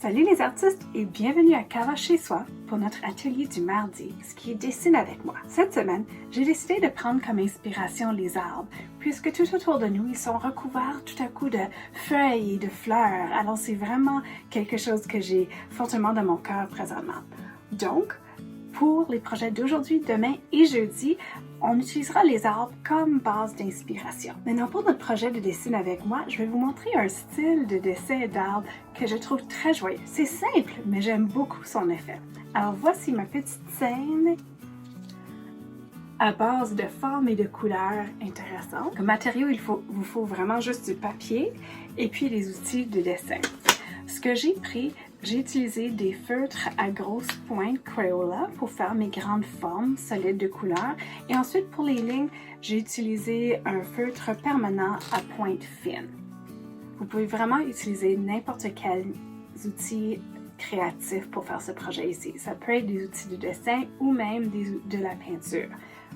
Salut les artistes et bienvenue à Cava chez soi pour notre atelier du mardi, ce qui est Dessine avec moi. Cette semaine, j'ai décidé de prendre comme inspiration les arbres, puisque tout autour de nous, ils sont recouverts tout à coup de feuilles et de fleurs. Alors c'est vraiment quelque chose que j'ai fortement dans mon cœur présentement. Donc, pour les projets d'aujourd'hui, demain et jeudi, on utilisera les arbres comme base d'inspiration. Maintenant, pour notre projet de Dessine avec moi, je vais vous montrer un style de dessin d'arbre que je trouve très joyeux. C'est simple, mais j'aime beaucoup son effet. Alors voici ma petite scène à base de formes et de couleurs intéressantes. Comme matériau, vous faut vraiment juste du papier et puis des outils de dessin. Ce que j'ai pris, j'ai utilisé des feutres à grosse pointe Crayola pour faire mes grandes formes solides de couleurs. Et ensuite, pour les lignes, j'ai utilisé un feutre permanent à pointe fine. Vous pouvez vraiment utiliser n'importe quel outil créatif pour faire ce projet ici. Ça peut être des outils de dessin ou même de la peinture.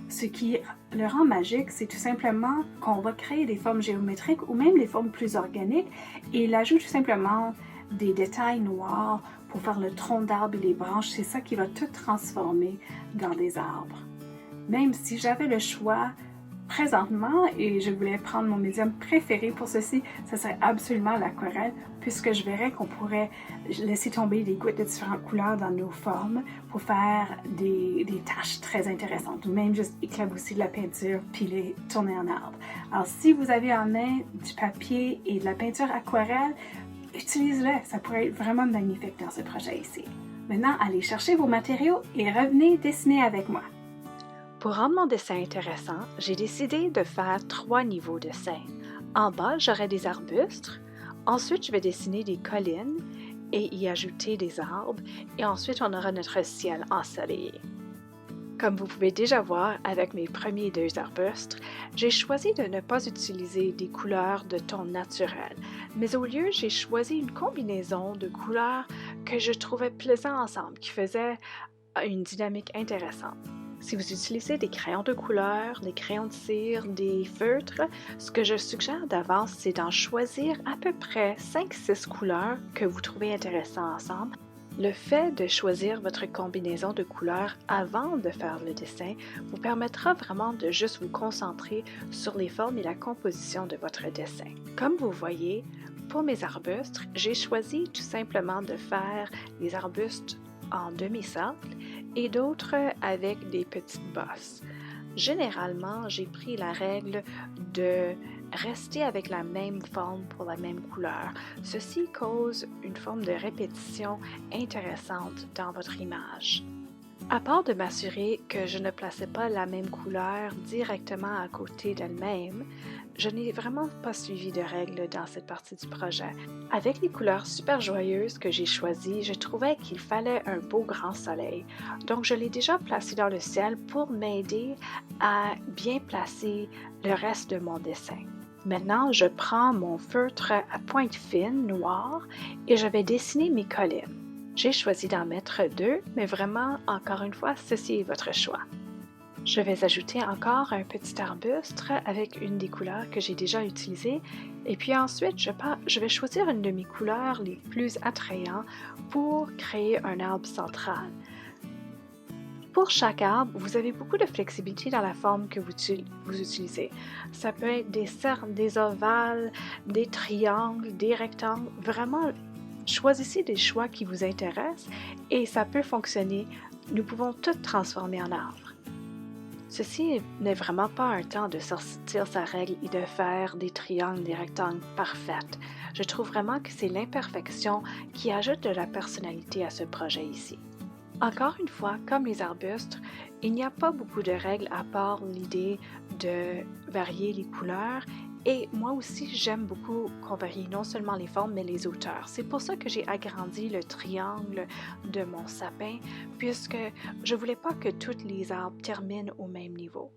Ce qui le rend magique, c'est tout simplement qu'on va créer des formes géométriques ou même des formes plus organiques et il ajoute tout simplement des détails noirs pour faire le tronc d'arbre et les branches. C'est ça qui va tout transformer dans des arbres. Même si j'avais le choix présentement et je voulais prendre mon médium préféré pour ceci, ce serait absolument l'aquarelle, puisque je verrais qu'on pourrait laisser tomber des gouttes de différentes couleurs dans nos formes pour faire des taches très intéressantes, ou même juste éclabousser de la peinture puis les tourner en arbre. Alors si vous avez en main du papier et de la peinture aquarelle, utilisez-le, ça pourrait être vraiment magnifique dans ce projet ici. Maintenant, allez chercher vos matériaux et revenez dessiner avec moi. Pour rendre mon dessin intéressant, j'ai décidé de faire 3 niveaux de scène. En bas, j'aurai des arbustes. Ensuite, je vais dessiner des collines et y ajouter des arbres. Et ensuite, on aura notre ciel ensoleillé. Comme vous pouvez déjà voir avec mes premiers 2 arbustes, j'ai choisi de ne pas utiliser des couleurs de ton naturel, mais au lieu, j'ai choisi une combinaison de couleurs que je trouvais plaisantes ensemble, qui faisaient une dynamique intéressante. Si vous utilisez des crayons de couleur, des crayons de cire, des feutres, ce que je suggère d'avance, c'est d'en choisir à peu près 5-6 couleurs que vous trouvez intéressantes ensemble. Le fait de choisir votre combinaison de couleurs avant de faire le dessin vous permettra vraiment de juste vous concentrer sur les formes et la composition de votre dessin. Comme vous voyez, pour mes arbustes, j'ai choisi tout simplement de faire les arbustes en demi-cercle et d'autres avec des petites bosses. Généralement, j'ai pris la règle de rester avec la même forme pour la même couleur. Ceci cause une forme de répétition intéressante dans votre image. À part de m'assurer que je ne plaçais pas la même couleur directement à côté d'elle-même, je n'ai vraiment pas suivi de règles dans cette partie du projet. Avec les couleurs super joyeuses que j'ai choisies, je trouvais qu'il fallait un beau grand soleil. Donc je l'ai déjà placé dans le ciel pour m'aider à bien placer le reste de mon dessin. Maintenant, je prends mon feutre à pointe fine, noir, et je vais dessiner mes collines. J'ai choisi d'en mettre 2, mais vraiment, encore une fois, ceci est votre choix. Je vais ajouter encore un petit arbuste avec une des couleurs que j'ai déjà utilisées et puis ensuite je vais choisir une de mes couleurs les plus attrayantes pour créer un arbre central. Pour chaque arbre, vous avez beaucoup de flexibilité dans la forme que vous utilisez. Ça peut être des cercles, des ovales, des triangles, des rectangles. Vraiment, choisissez des choix qui vous intéressent et ça peut fonctionner. Nous pouvons tout transformer en arbre. Ceci n'est vraiment pas un temps de sortir sa règle et de faire des triangles, des rectangles parfaits. Je trouve vraiment que c'est l'imperfection qui ajoute de la personnalité à ce projet ici. Encore une fois, comme les arbustes, il n'y a pas beaucoup de règles à part l'idée de varier les couleurs. Et moi aussi, j'aime beaucoup qu'on varie non seulement les formes, mais les hauteurs. C'est pour ça que j'ai agrandi le triangle de mon sapin, puisque je ne voulais pas que tous les arbres terminent au même niveau.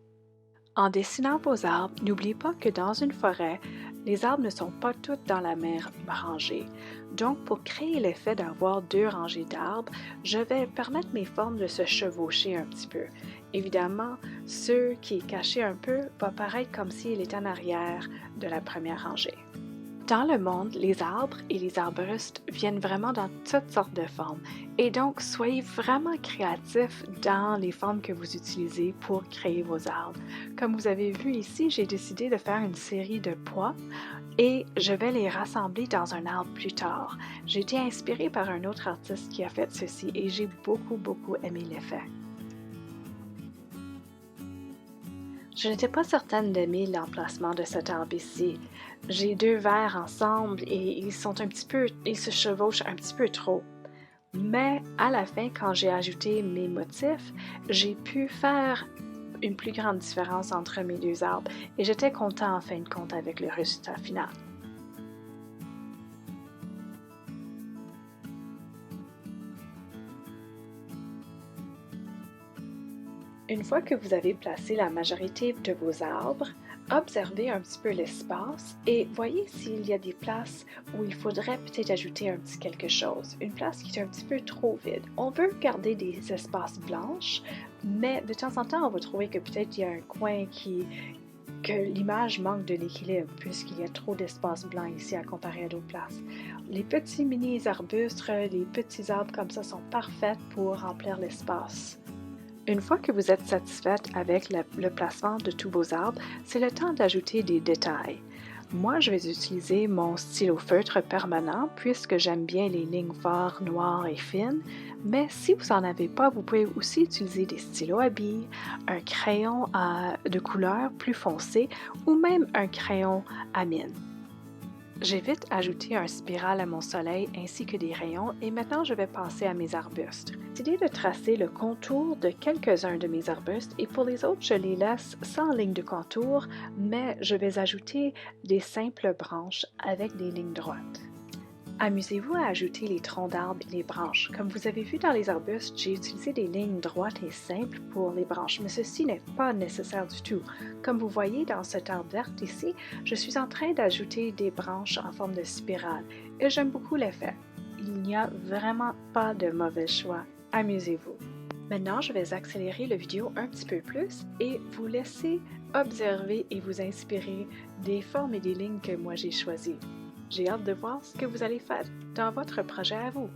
En dessinant vos arbres, n'oubliez pas que dans une forêt, les arbres ne sont pas tous dans la même rangée. Donc, pour créer l'effet d'avoir 2 rangées d'arbres, je vais permettre mes formes de se chevaucher un petit peu. Évidemment, ceux qui est caché un peu va paraître comme s'il est en arrière de la première rangée. Dans le monde, les arbres et les arbustes viennent vraiment dans toutes sortes de formes et donc soyez vraiment créatifs dans les formes que vous utilisez pour créer vos arbres. Comme vous avez vu ici, j'ai décidé de faire une série de pois et je vais les rassembler dans un arbre plus tard. J'ai été inspirée par un autre artiste qui a fait ceci et j'ai beaucoup aimé l'effet. Je n'étais pas certaine d'aimer l'emplacement de cet arbre ici. J'ai deux verres ensemble et ils se chevauchent un petit peu trop. Mais à la fin, quand j'ai ajouté mes motifs, j'ai pu faire une plus grande différence entre mes deux arbres et j'étais content en fin de compte avec le résultat final. Une fois que vous avez placé la majorité de vos arbres, observez un petit peu l'espace et voyez s'il y a des places où il faudrait peut-être ajouter un petit quelque chose, une place qui est un petit peu trop vide. On veut garder des espaces blanches, mais de temps en temps, on va trouver que peut-être il y a un coin que l'image manque de l'équilibre puisqu'il y a trop d'espace blanc ici à comparer à d'autres places. Les petits mini-arbustes, les petits arbres comme ça sont parfaits pour remplir l'espace. Une fois que vous êtes satisfaite avec le placement de tous vos arbres, c'est le temps d'ajouter des détails. Moi, je vais utiliser mon stylo feutre permanent puisque j'aime bien les lignes fortes, noires et fines, mais si vous n'en avez pas, vous pouvez aussi utiliser des stylos à billes, un crayon de couleur plus foncée ou même un crayon à mine. J'ai vite ajouté un spiral à mon soleil ainsi que des rayons et maintenant je vais passer à mes arbustes. J'ai décidé de tracer le contour de quelques-uns de mes arbustes et pour les autres je les laisse sans ligne de contour mais je vais ajouter des simples branches avec des lignes droites. Amusez-vous à ajouter les troncs d'arbres et les branches. Comme vous avez vu dans les arbustes, j'ai utilisé des lignes droites et simples pour les branches, mais ceci n'est pas nécessaire du tout. Comme vous voyez dans cette arbre verte ici, je suis en train d'ajouter des branches en forme de spirale et j'aime beaucoup l'effet. Il n'y a vraiment pas de mauvais choix. Amusez-vous. Maintenant, je vais accélérer la vidéo un petit peu plus et vous laisser observer et vous inspirer des formes et des lignes que moi j'ai choisies. J'ai hâte de voir ce que vous allez faire dans votre projet à vous.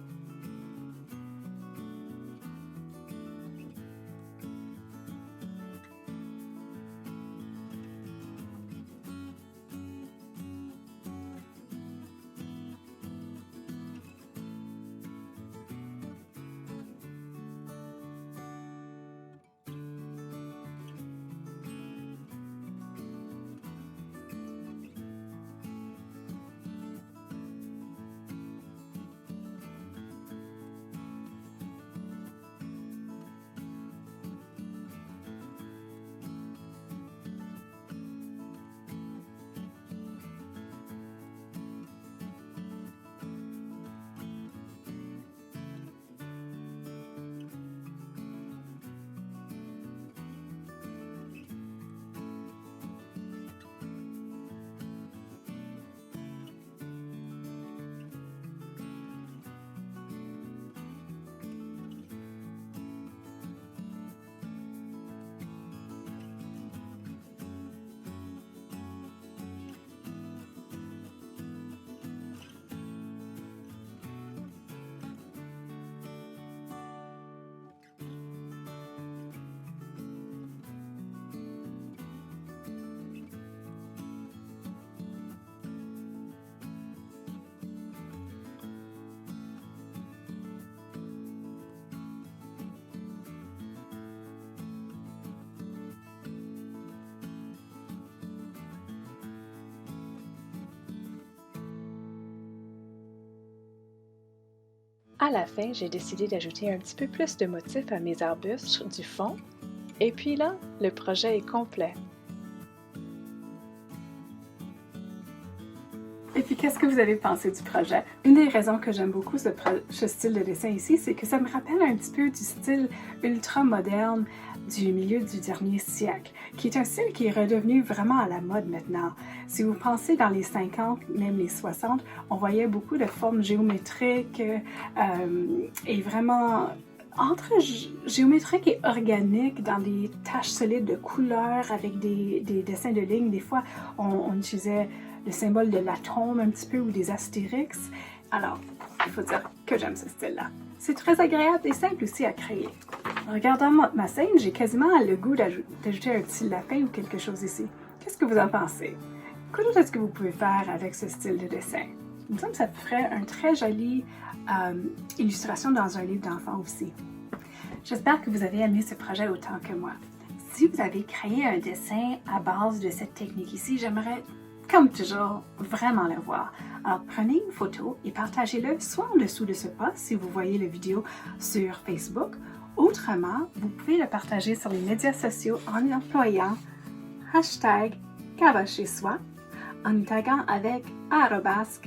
À la fin, j'ai décidé d'ajouter un petit peu plus de motifs à mes arbustes du fond. Et puis là, le projet est complet. Et puis, qu'est-ce que vous avez pensé du projet? Une des raisons que j'aime beaucoup ce style de dessin ici, c'est que ça me rappelle un petit peu du style ultra moderne du milieu du dernier siècle, qui est un style qui est redevenu vraiment à la mode maintenant. Si vous pensez dans les 50, même les 60, on voyait beaucoup de formes géométriques et vraiment entre géométrique et organique dans des taches solides de couleurs avec des dessins de lignes. Des fois, on utilisait le symbole de l'atome un petit peu ou des astérix. Alors, il faut dire que j'aime ce style-là. C'est très agréable et simple aussi à créer. En regardant ma scène, j'ai quasiment le goût d'ajouter un petit lapin ou quelque chose ici. Qu'est-ce que vous en pensez? Qu'autre est-ce que vous pouvez faire avec ce style de dessin? Il me semble que ça ferait une très jolie illustration dans un livre d'enfant aussi. J'espère que vous avez aimé ce projet autant que moi. Si vous avez créé un dessin à base de cette technique ici, j'aimerais, comme toujours, vraiment le voir. Alors prenez une photo et partagez-le soit en dessous de ce post si vous voyez la vidéo sur Facebook. Autrement, vous pouvez le partager sur les médias sociaux en employant #Cava chez soi, en nous taguant avec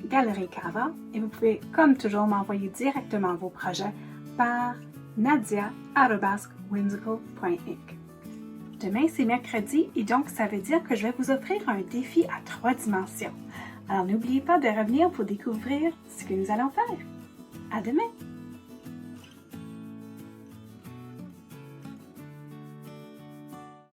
@Galerie-Cava et vous pouvez, comme toujours, m'envoyer directement vos projets par nadia@whimsical.inc. Demain, c'est mercredi et donc ça veut dire que je vais vous offrir un défi à 3 dimensions. Alors n'oubliez pas de revenir pour découvrir ce que nous allons faire. À demain!